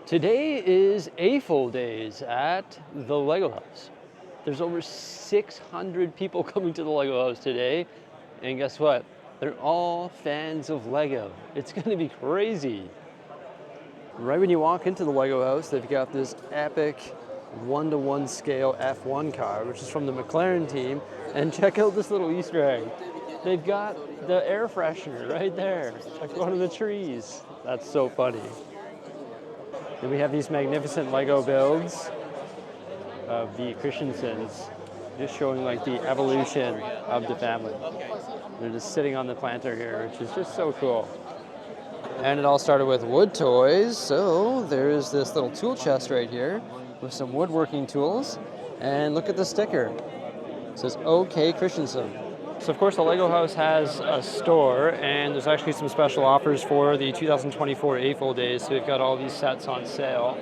Today is AFOL Days at the Lego House. There's over 600 people coming to the Lego House today, and guess what? They're all fans of Lego. It's gonna be crazy. Right when you walk into the Lego House, they've got this epic 1-to-1 scale F1 car, which is from the McLaren team, and check out this little Easter egg. They've got the air freshener right there, like one of the trees. That's so funny. Then we have these magnificent Lego builds of the Christensens, just showing like the evolution of the family. They're just sitting on the planter here, which is just so cool. And it all started with wood toys. So there's this little tool chest right here with some woodworking tools. And look at the sticker. It says, OK Christensen. So of course the Lego House has a store, and there's actually some special offers for the 2024 AFOL Days, so we've got all these sets on sale.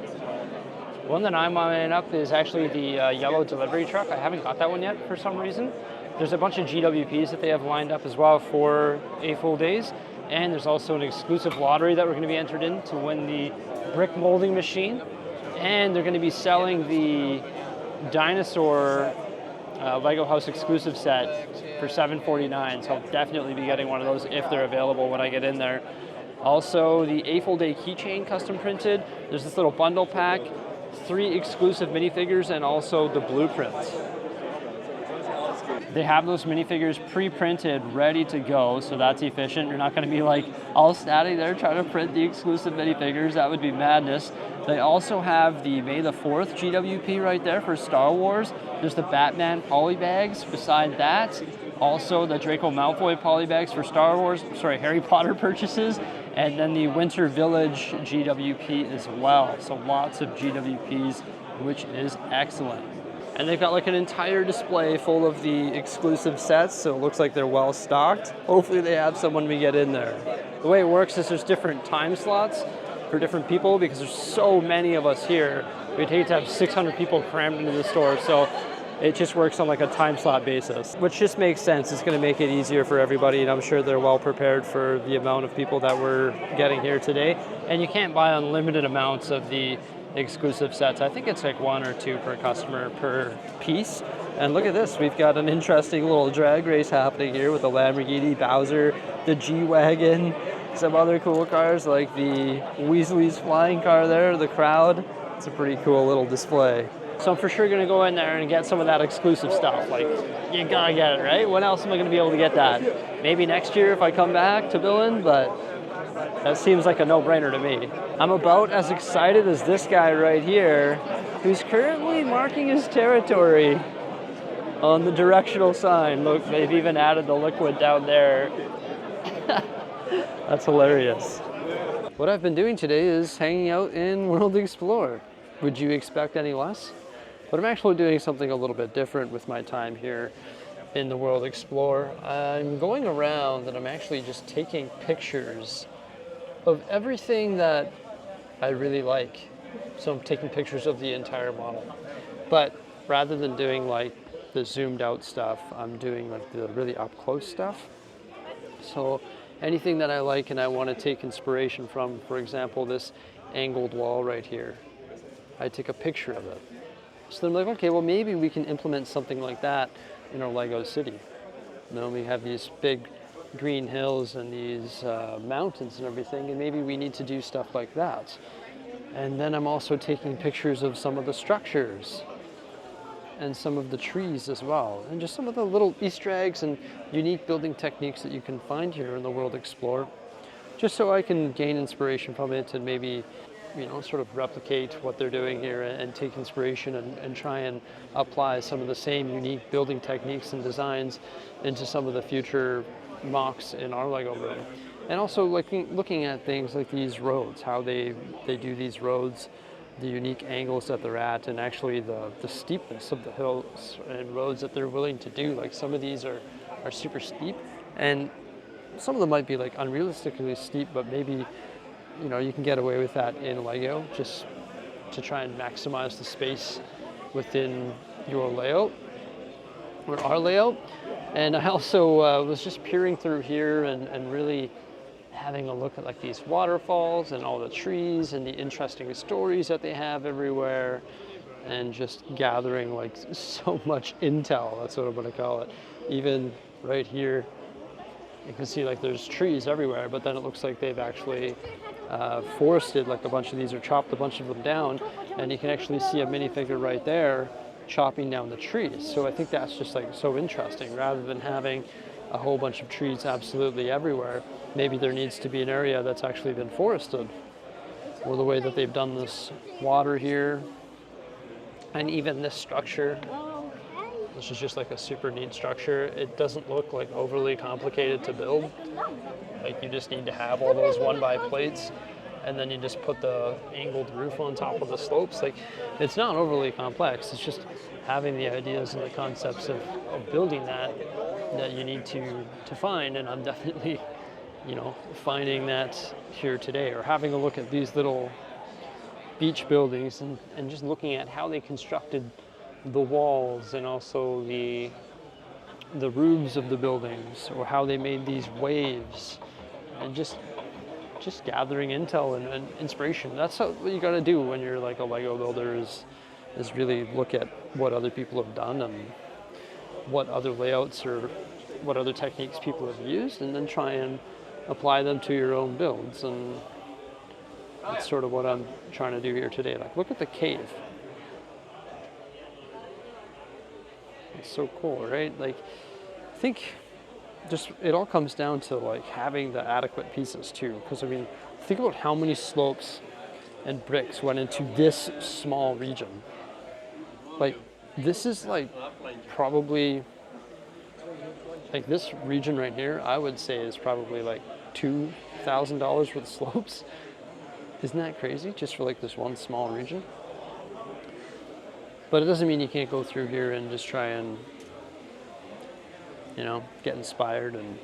One that I'm eyeing up is actually the yellow delivery truck. I haven't got that one yet for some reason. There's a bunch of GWPs that they have lined up as well for AFOL Days, and there's also an exclusive lottery that we're going to be entered in to win the brick molding machine, and they're going to be selling the dinosaur Lego House exclusive set for $7.49, so I'll definitely be getting one of those if they're available when I get in there. Also, the AFOL Day keychain custom printed. There's this little bundle pack, 3 exclusive minifigures, and also the blueprints. They have those minifigures pre-printed, ready to go, so that's efficient. You're not going to be like all standing there trying to print the exclusive minifigures. That would be madness. They also have the May the 4th GWP right there for Star Wars. There's the Batman polybags beside that. Also the Draco Malfoy polybags for Harry Potter purchases. And then the Winter Village GWP as well. So lots of GWPs, which is excellent. And they've got like an entire display full of the exclusive sets, so it looks like they're well stocked. Hopefully they have some when we get in there. The way it works is there's different time slots for different people because there's so many of us here. We'd hate to have 600 people crammed into the store, so it just works on like a time slot basis, which just makes sense. It's gonna make it easier for everybody, and I'm sure they're well prepared for the amount of people that we're getting here today. And you can't buy unlimited amounts of the exclusive sets. I think it's like 1 or 2 per customer per piece. And look at this, we've got an interesting little drag race happening here with the Lamborghini Bowser, the G-Wagon, some other cool cars like the Weasley's flying car there, the crowd. It's a pretty cool little display. So I'm for sure gonna go in there and get some of that exclusive stuff. Like, you gotta get it, right? When else am I gonna be able to get that? Maybe next year if I come back to Billund, but that seems like a no-brainer to me. I'm about as excited as this guy right here, who's currently marking his territory on the directional sign. Look, they've even added the liquid down there. That's hilarious. What I've been doing today is hanging out in World Explorer. Would you expect any less? But I'm actually doing something a little bit different with my time here in the World Explorer. I'm going around and I'm actually just taking pictures of everything that I really like. So I'm taking pictures of the entire model. But rather than doing like the zoomed out stuff, I'm doing like the really up close stuff. So anything that I like and I want to take inspiration from, for example, this angled wall right here, I take a picture of it. So then I'm like, okay, well maybe we can implement something like that in our Lego city. You know, we have these big green hills and these mountains and everything, and maybe we need to do stuff like that. And then I'm also taking pictures of some of the structures and some of the trees as well, and just some of the little Easter eggs and unique building techniques that you can find here in the World Explorer, just so I can gain inspiration from it and maybe, you know, sort of replicate what they're doing here and take inspiration and try and apply some of the same unique building techniques and designs into some of the future mocks in our Lego room. And also looking at things like these roads, how they do these roads, the unique angles that they're at, and actually the steepness of the hills and roads that they're willing to do. Like some of these are super steep, and some of them might be like unrealistically steep, but maybe, you know, you can get away with that in Lego just to try and maximize the space within your layout or our layout. And I also was just peering through here and really having a look at like these waterfalls and all the trees and the interesting stories that they have everywhere, and just gathering like so much intel. That's what I'm going to call it. Even right here, you can see like there's trees everywhere, but then it looks like they've actually forested like a bunch of these, or chopped a bunch of them down, and you can actually see a minifigure right there chopping down the trees. So I think that's just like so interesting. Rather than having a whole bunch of trees absolutely everywhere, maybe there needs to be an area that's actually been forested. Or the way that they've done this water here, and even this structure. This is just like a super neat structure. It doesn't look like overly complicated to build. Like you just need to have all those 1x plates, and then you just put the angled roof on top of the slopes. Like, it's not overly complex. It's just having the ideas and the concepts of building that you need to find. And I'm definitely, you know, finding that here today, or having a look at these little beach buildings and just looking at how they constructed the walls and also the roofs of the buildings, or how they made these waves, and just gathering intel and inspiration. That's what you got to do when you're like a Lego builder, is really look at what other people have done and what other layouts or what other techniques people have used, and then try and apply them to your own builds. And that's sort of what I'm trying to do here today. Like, look at the cave. It's so cool, right? Like, I think just it all comes down to like having the adequate pieces too. Because I mean, think about how many slopes and bricks went into this small region. Like, this is like probably, like this region right here, I would say is probably like $2,000 worth of slopes. Isn't that crazy? Just for like this one small region. But it doesn't mean you can't go through here and just try and, you know, get inspired and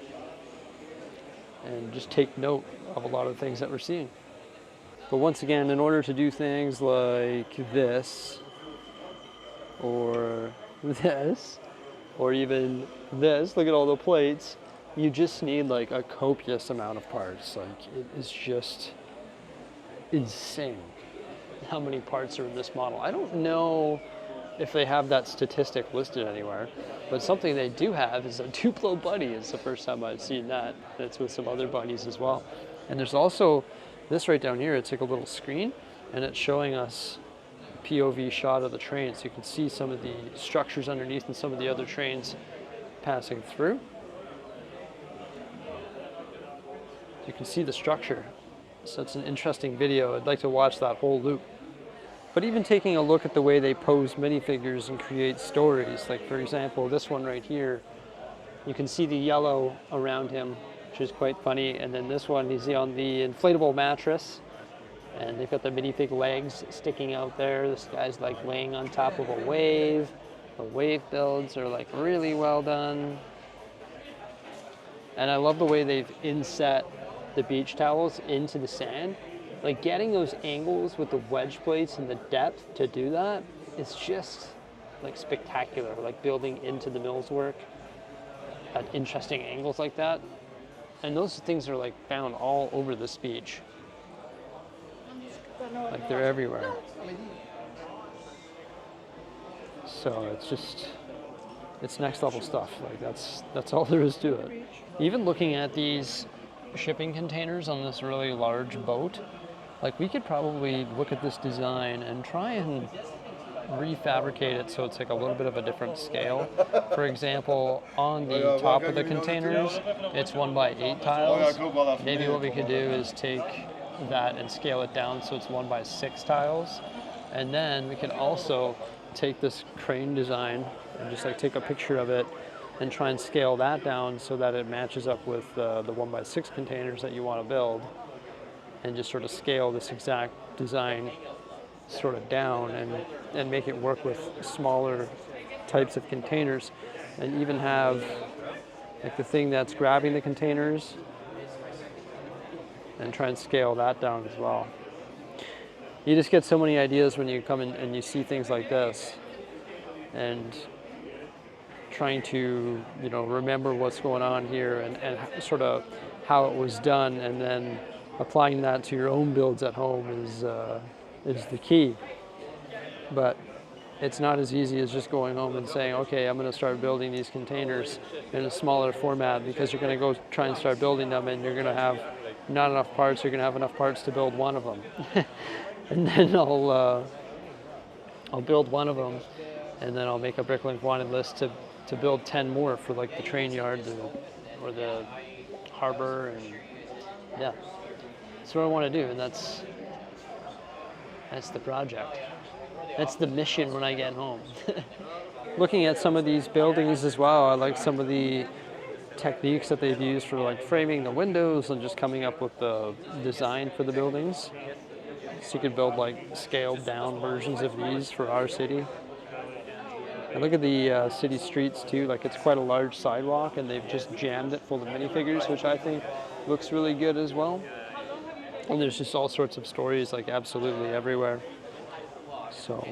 just take note of a lot of the things that we're seeing. But once again, in order to do things like this, or this, or even this, look at all the plates, you just need like a copious amount of parts. Like, it is just insane how many parts are in this model. I don't know if they have that statistic listed anywhere, but something they do have is a Duplo bunny. It's the first time I've seen that. It's with some other bunnies as well. And there's also this right down here. It's like a little screen, and it's showing us a POV shot of the train, so you can see some of the structures underneath and some of the other trains passing through. You can see the structure. So it's an interesting video. I'd like to watch that whole loop. But even taking a look at the way they pose minifigures and create stories, like for example, this one right here, you can see the yellow around him, which is quite funny. And then this one, he's on the inflatable mattress, and they've got the minifig legs sticking out there. This guy's like laying on top of a wave. The wave builds are like really well done. And I love the way they've inset the beach towels into the sand. Like, getting those angles with the wedge plates and the depth to do that is just like spectacular. Like, building into the mill's work at interesting angles like that. And those things are like found all over this beach. Like, they're everywhere. So it's just, it's next level stuff. Like, that's all there is to it. Even looking at these shipping containers on this really large boat, like, we could probably look at this design and try and refabricate it so it's like a little bit of a different scale. For example, on the top of the containers, it's 1x8 tiles. Maybe what we could do is take that and scale it down so it's 1x6 tiles. And then we could also take this crane design and just like take a picture of it and try and scale that down so that it matches up with the 1x6 containers that you want to build, and just sort of scale this exact design sort of down and make it work with smaller types of containers, and even have like the thing that's grabbing the containers and try and scale that down as well. You just get so many ideas when you come in and you see things like this, and trying to, you know, remember what's going on here and sort of how it was done, and then applying that to your own builds at home is the key. But it's not as easy as just going home and saying, okay, I'm going to start building these containers in a smaller format, because you're going to go try and start building them and you're going to have not enough parts. You're going to have enough parts to build one of them. And then I'll build one of them, and then I'll make a Bricklink wanted list to build 10 more for like the train yard or the harbor, and yeah, that's what I want to do, and that's the project. That's the mission when I get home. Looking at some of these buildings as well, I like some of the techniques that they've used for like framing the windows and just coming up with the design for the buildings. So you could build like scaled down versions of these for our city. And look at the city streets too, like it's quite a large sidewalk and they've just jammed it full of minifigures, which I think looks really good as well. And there's just all sorts of stories like absolutely everywhere. So,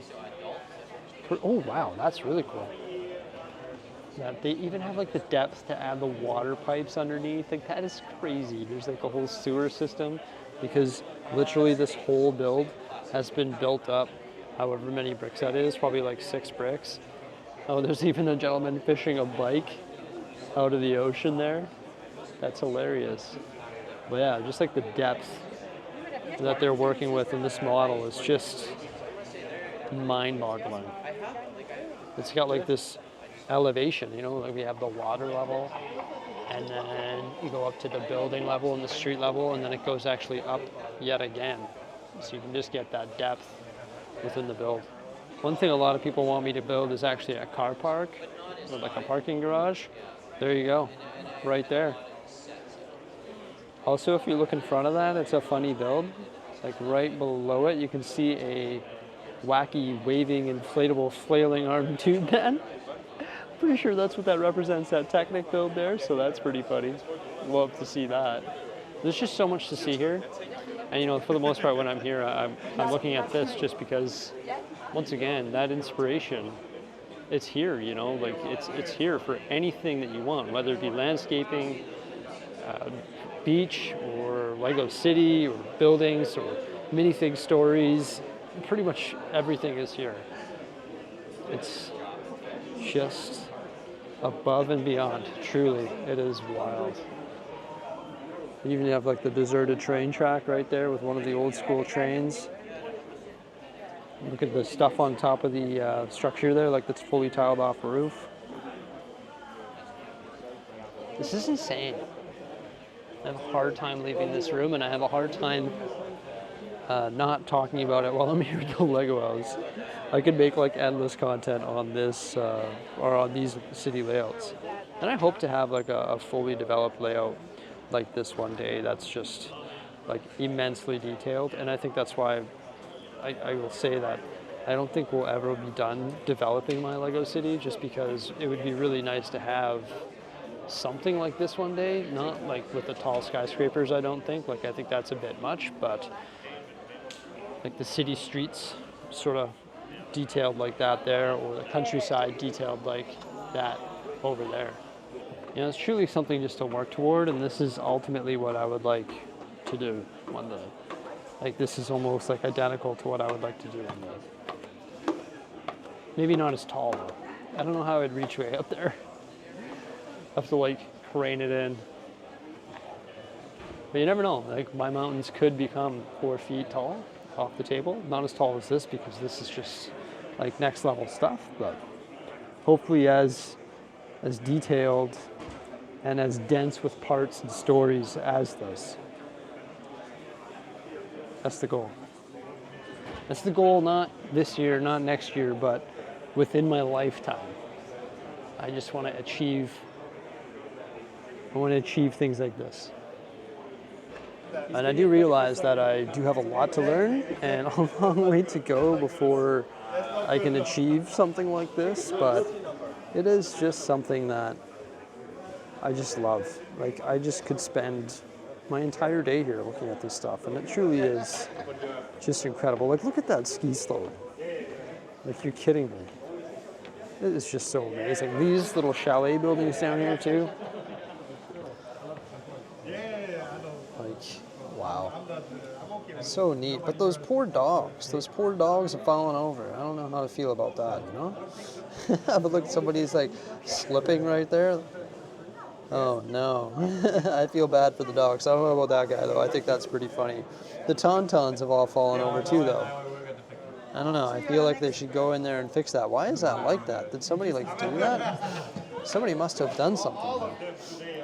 oh wow, that's really cool. Yeah, they even have like the depth to add the water pipes underneath. Like that is crazy. There's like a whole sewer system, because literally this whole build has been built up however many bricks that is, probably like 6 bricks. Oh, there's even a gentleman fishing a bike out of the ocean there. That's hilarious. But yeah, just like the depth that they're working with in this model is just mind-boggling. It's got like this elevation, you know, like we have the water level, and then you go up to the building level and the street level, and then it goes actually up yet again. So you can just get that depth within the build. One thing a lot of people want me to build is actually a car park, or like a parking garage. There you go, right there. Also, if you look in front of that, it's a funny build. Like right below it, you can see a wacky, waving, inflatable, flailing arm tube man. Pretty sure that's what that represents, that Technic build there, so that's pretty funny. Love to see that. There's just so much to see here. And you know, for the most part when I'm here, I'm looking at this just because, once again, that inspiration, it's here, you know, like it's here for anything that you want, whether it be landscaping, beach, or Lego City, or buildings, or minifig stories. Pretty much everything is here. It's just above and beyond. Truly, it is wild. You even have like the deserted train track right there with one of the old school trains. Look at the stuff on top of the structure there, like that's fully tiled off the roof. This is insane. I have a hard time leaving this room, and I have a hard time not talking about it while I'm here at the Lego house. I could make like endless content on this or on these city layouts. And I hope to have like a fully developed layout like this one day that's just like immensely detailed. And I think that's why I will say that I don't think we'll ever be done developing my Lego city, just because it would be really nice to have something like this one day. Not like with the tall skyscrapers, I don't think. Like I think that's a bit much, but like the city streets sort of detailed like that there, or the countryside detailed like that over there. You know, it's truly something just to work toward, and this is ultimately what I would like to do one day. Like this is almost like identical to what I would like to do one day. Maybe not as tall though. I don't know how I'd reach way up there. I have to like crane it in. But you never know, like my mountains could become 4 feet tall off the table. Not as tall as this, because this is just like next level stuff, but hopefully as detailed and as dense with parts and stories as this. That's the goal. That's the goal, not this year, not next year, but within my lifetime. I just want to achieve things like this. And I do realize that I do have a lot to learn and a long way to go before I can achieve something like this, but it is just something that I just love. Like I just could spend my entire day here looking at this stuff, and it truly is just incredible. Like look at that ski slope. Like you're kidding me. It is just so amazing. These little chalet buildings down here too. So neat. But those poor dogs have fallen over. I don't know how to feel about that, you know? But look, somebody's like slipping right there. Oh no. I feel bad for the dogs. I don't know about that guy though. I think that's pretty funny. The tauntauns have all fallen over too though. I don't know. I feel like they should go in there and fix that. Why is that like that? Did somebody like do that? Somebody must have done something though.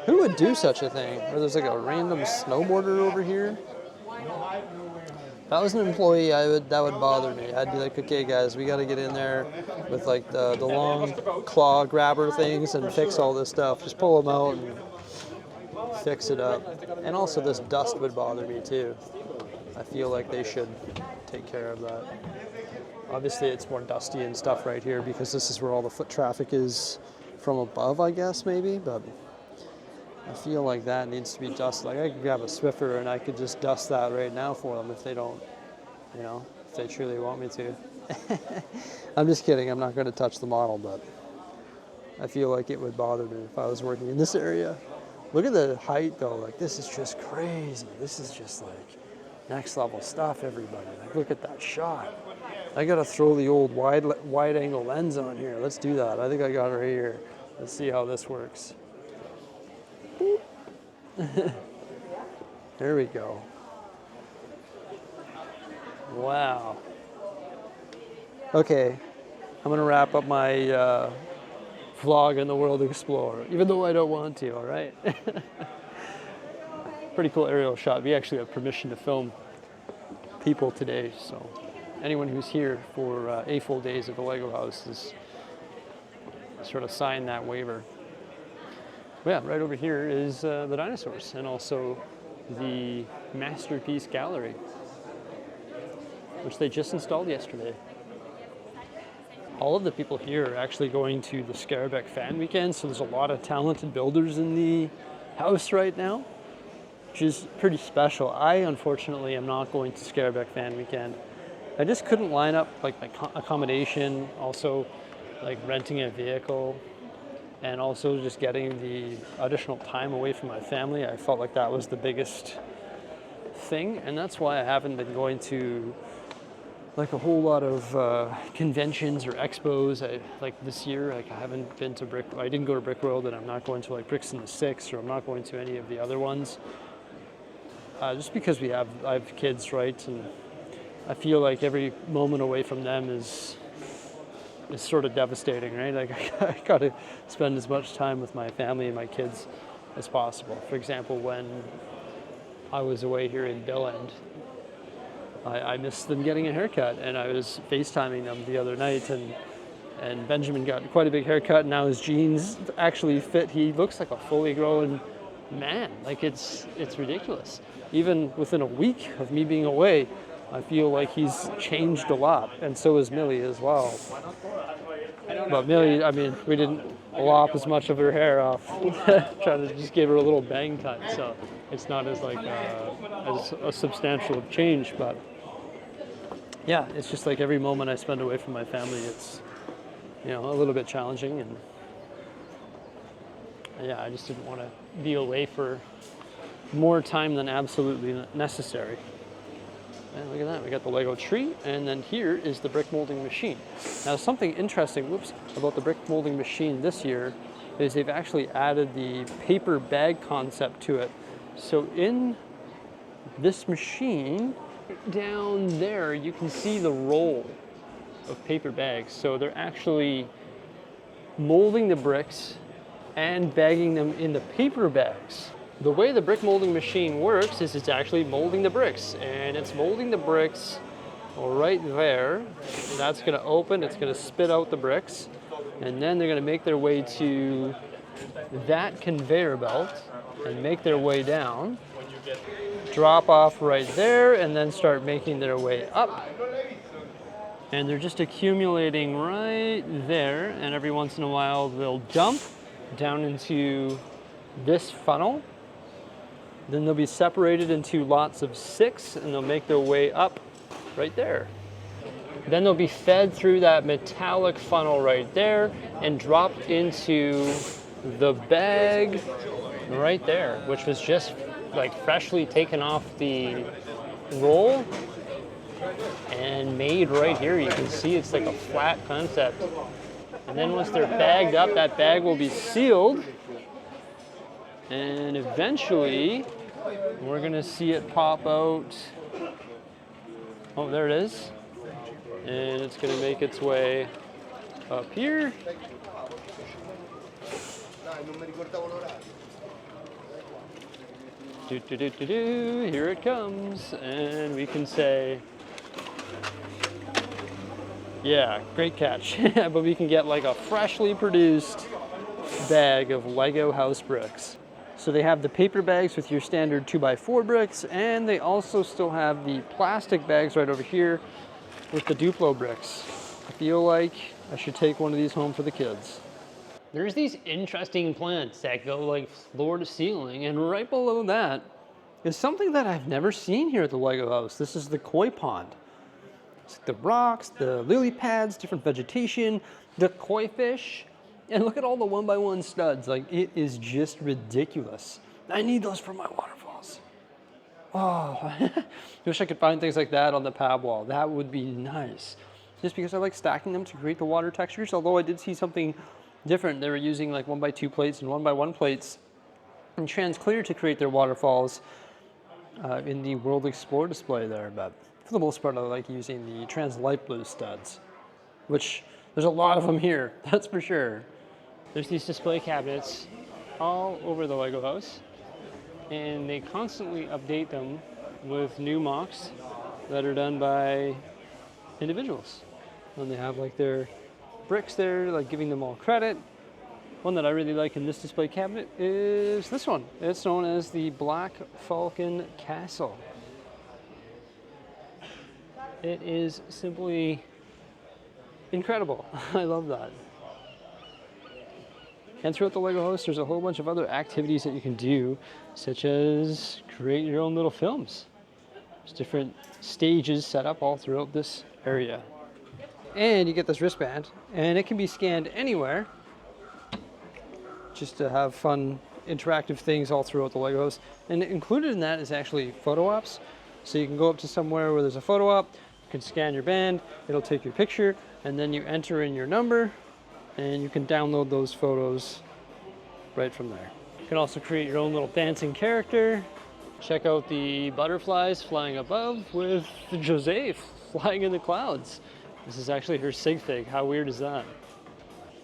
Who would do such a thing? Or there's like a random snowboarder over here? If I was an employee, that would bother me. I'd be like, okay, guys, we got to get in there with like the long claw grabber things and fix all this stuff. Just pull them out and fix it up. And also, this dust would bother me too. I feel like they should take care of that. Obviously, it's more dusty and stuff right here because this is where all the foot traffic is from above, I guess, maybe. But I feel like that needs to be dusted. Like I could grab a Swiffer and I could just dust that right now for them if they don't, you know, if they truly want me to. I'm just kidding. I'm not going to touch the model, but I feel like it would bother me if I was working in this area. Look at the height though. Like this is just crazy. This is just like next level stuff, everybody. Like look at that shot. I got to throw the old wide angle lens on here. Let's do that. I think I got it right here. Let's see how this works. There we go. Wow. Okay, I'm gonna wrap up my vlog in the World Explorer, even though I don't want to, all right? Pretty cool aerial shot. We actually have permission to film people today, so anyone who's here for AFOL Days at the Lego House is sort of signed that waiver. Yeah, right over here is the dinosaurs and also the Masterpiece Gallery, which they just installed yesterday. All of the people here are actually going to the Scarbeck Fan Weekend, so there's a lot of talented builders in the house right now, which is pretty special. I, unfortunately, am not going to Scarbeck Fan Weekend. I just couldn't line up like my accommodation, also like renting a vehicle, and also just getting the additional time away from my family. I felt like that was the biggest thing, and that's why I haven't been going to like a whole lot of conventions or expos. Like this year, like I haven't been to I didn't go to Brick World, and I'm not going to like Bricks in the Six, or I'm not going to any of the other ones. Just because I have kids, right, and I feel like every moment away from them is sort of devastating, right? Like I got to spend as much time with my family and my kids as possible. For example, when I was away here in Billund, I missed them getting a haircut, and I was FaceTiming them the other night, and Benjamin got quite a big haircut, and now his jeans actually fit. He looks like a fully grown man. Like it's ridiculous. Even within a week of me being away, I feel like he's changed a lot, and so is Millie as well. But Millie, I mean, we didn't lop as much of her hair off. Trying to just give her a little bang cut, so it's not as like as a substantial change. But yeah, it's just like every moment I spend away from my family, it's, you know, a little bit challenging, and yeah, I just didn't want to be away for more time than absolutely necessary. And look at that, we got the Lego tree, and then here is the brick molding machine. Now something interesting, about the brick molding machine this year is they've actually added the paper bag concept to it. So in this machine, down there, you can see the roll of paper bags. So they're actually molding the bricks and bagging them in the paper bags. The way the brick molding machine works is it's actually molding the bricks, and it's molding the bricks right there. That's gonna open, it's gonna spit out the bricks, and then they're gonna make their way to that conveyor belt and make their way down, drop off right there, and then start making their way up. And they're just accumulating right there, and every once in a while they'll dump down into this funnel. Then they'll be separated into lots of 6, and they'll make their way up right there. Then they'll be fed through that metallic funnel right there and dropped into the bag right there, which was just like freshly taken off the roll and made right here. You can see it's like a flat concept. And then once they're bagged up, that bag will be sealed. And eventually, we're gonna see it pop out. Oh, there it is. And it's gonna make its way up here. Here it comes. And we can say, yeah, great catch. But we can get like a freshly produced bag of Lego house bricks. So they have the paper bags with your standard 2x4 bricks, and they also still have the plastic bags right over here with the Duplo bricks. I feel like I should take one of these home for the kids. There's these interesting plants that go like floor to ceiling, and right below that is something that I've never seen here at the Lego house. This is the koi pond. It's the rocks, the lily pads, different vegetation, the koi fish. And look at all the 1x1 studs. Like, it is just ridiculous. I need those for my waterfalls. Oh, I wish I could find things like that on the pad wall. That would be nice. Just because I like stacking them to create the water textures. Although I did see something different. They were using like 1x2 plates and 1x1 plates and trans clear to create their waterfalls in the World Explore display there. But for the most part, I like using the trans light blue studs, which there's a lot of them here, that's for sure. There's these display cabinets all over the Lego house, and they constantly update them with new mocks that are done by individuals. And they have like their bricks there, like giving them all credit. One that I really like in this display cabinet is this one. It's known as the Black Falcon Castle. It is simply incredible. I love that. And throughout the Lego house, there's a whole bunch of other activities that you can do, such as create your own little films. There's different stages set up all throughout this area. And you get this wristband, and it can be scanned anywhere, just to have fun, interactive things all throughout the Lego house. And included in that is actually photo ops. So you can go up to somewhere where there's a photo op, you can scan your band, it'll take your picture, and then you enter in your number, and you can download those photos right from there. You can also create your own little dancing character. Check out the butterflies flying above with Jose flying in the clouds. This is actually her sig fig. How weird is that?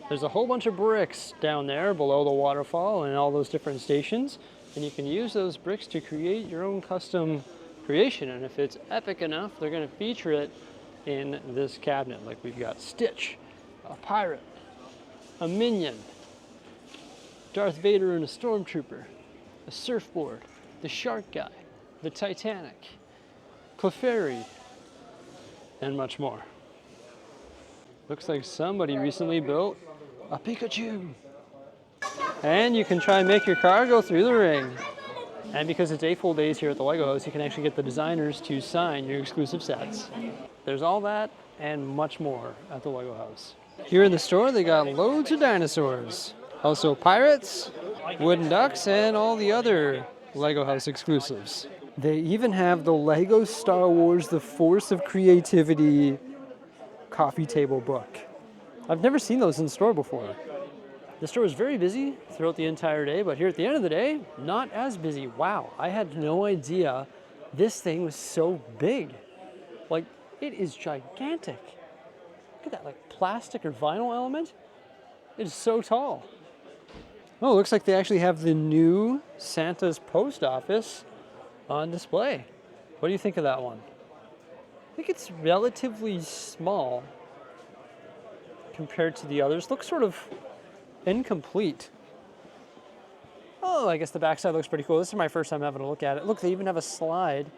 There's a whole bunch of bricks down there below the waterfall and all those different stations, and you can use those bricks to create your own custom creation. And if it's epic enough, they're going to feature it in this cabinet. Like we've got Stitch, a pirate, a minion, Darth Vader and a stormtrooper, a surfboard, the shark guy, the Titanic, Clefairy, and much more. Looks like somebody recently built a Pikachu. And you can try and make your car go through the ring. And because it's AFOL Days here at the Lego house, you can actually get the designers to sign your exclusive sets. There's all that and much more at the Lego house. Here in the store, they got loads of dinosaurs. Also pirates, wooden ducks, and all the other Lego house exclusives. They even have the Lego Star Wars The Force of Creativity coffee table book. I've never seen those in the store before. The store was very busy throughout the entire day, but here at the end of the day, not as busy. Wow, I had no idea this thing was so big. Like, it is gigantic. Look at that, like plastic or vinyl element. It is so tall. Oh, it looks like they actually have the new Santa's post office on display. What do you think of that one? I think it's relatively small compared to the others. Looks sort of incomplete. Oh, I guess the backside looks pretty cool. This is my first time having a look at it. Look, they even have a slide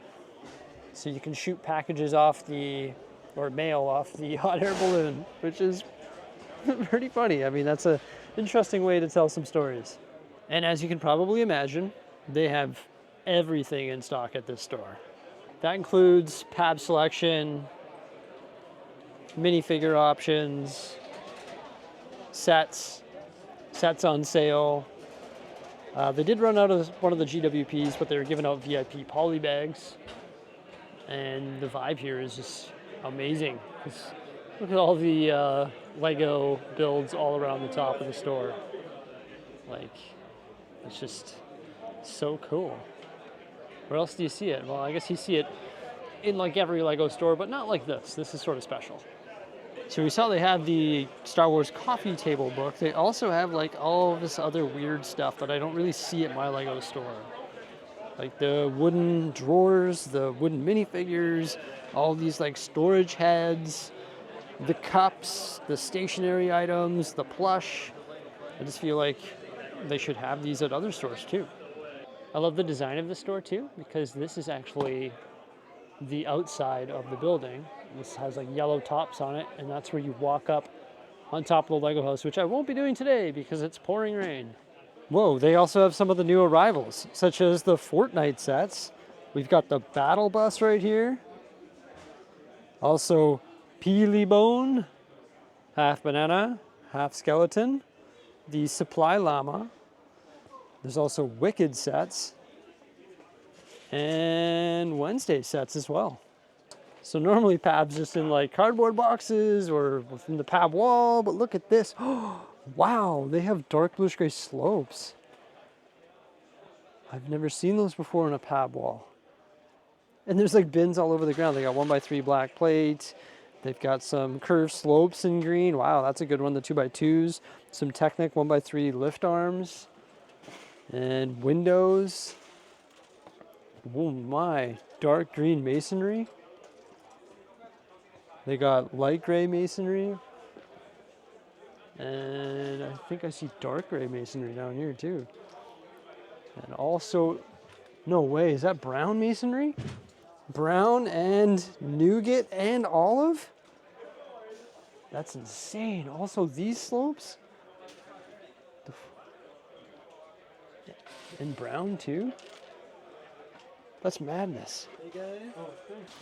so you can shoot packages off or mail off the hot air balloon, which is pretty funny. I mean, that's an interesting way to tell some stories. And as you can probably imagine, they have everything in stock at this store. That includes pad selection, minifigure options, sets on sale. They did run out of one of the GWPs, but they were giving out VIP poly bags. And the vibe here is just amazing. Look at all the Lego builds all around the top of the store. Like, it's just so cool. Where else do you see it? Well, I guess you see it in like every Lego store, but not like this. This is sort of special. So we saw they have the Star Wars coffee table book. They also have like all of this other weird stuff that I don't really see at my Lego store. Like the wooden drawers, the wooden minifigures, all these like storage heads, the cups, the stationery items, the plush. I just feel like they should have these at other stores too. I love the design of the store too, because this is actually the outside of the building. This has like yellow tops on it, and that's where you walk up on top of the Lego house, which I won't be doing today because it's pouring rain. Whoa, they also have some of the new arrivals, such as the Fortnite sets. We've got the Battle Bus right here. Also, Peely Bone, half banana, half skeleton. The Supply Llama. There's also Wicked sets. And Wednesday sets as well. So normally Pab's just in like cardboard boxes or from the Pab wall, but look at this. Wow, they have dark bluish gray slopes. I've never seen those before on a Pab wall. And there's like bins all over the ground. They got 1x3 black plates. They've got some curved slopes in green. Wow, that's a good one. The 2x2s. Some Technic 1x3 lift arms. And windows. Oh my, dark green masonry. They got light gray masonry. And I think I see dark gray masonry down here too. And also, no way, is that brown masonry? Brown and nougat and olive? That's insane. Also these slopes? And brown too? That's madness. Hey guys.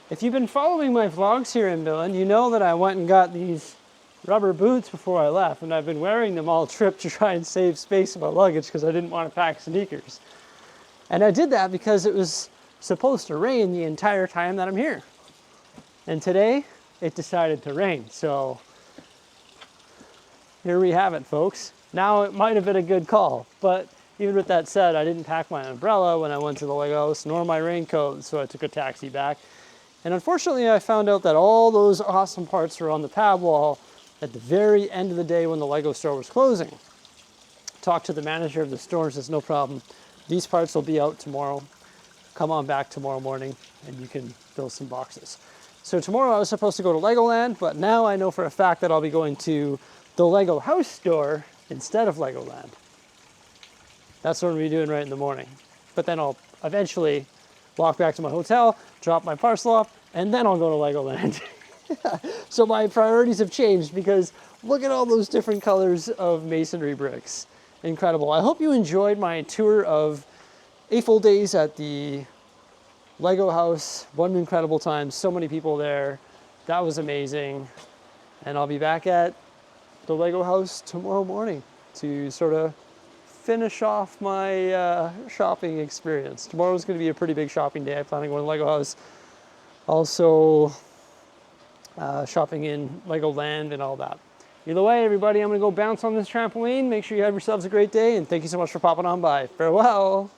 If you've been following my vlogs here in Billund, you know that I went and got these rubber boots before I left, and I've been wearing them all trip to try and save space in my luggage because I didn't want to pack sneakers. And I did that because it was supposed to rain the entire time that I'm here. And today, it decided to rain, so here we have it, folks. Now it might have been a good call, but even with that said, I didn't pack my umbrella when I went to the Lego house, nor my raincoat, so I took a taxi back. And unfortunately, I found out that all those awesome parts were on the Pab wall at the very end of the day when the Lego store was closing. Talked to the manager of the store and says, no problem. These parts will be out tomorrow. Come on back tomorrow morning and you can fill some boxes. So tomorrow I was supposed to go to Legoland, but now I know for a fact that I'll be going to the Lego house store instead of Legoland. That's what I'm going to be doing right in the morning. But then I'll eventually walk back to my hotel, drop my parcel off, and then I'll go to Legoland. So my priorities have changed because look at all those different colors of masonry bricks. Incredible. I hope you enjoyed my tour of AFOL Days at the Lego house. What an incredible time. So many people there. That was amazing. And I'll be back at the Lego house tomorrow morning to sort of finish off my shopping experience. Tomorrow's going to be a pretty big shopping day. I plan on going to Lego house. Also shopping in Legoland and all that. Either way, everybody, I'm going to go bounce on this trampoline. Make sure you have yourselves a great day, and thank you so much for popping on by. Farewell.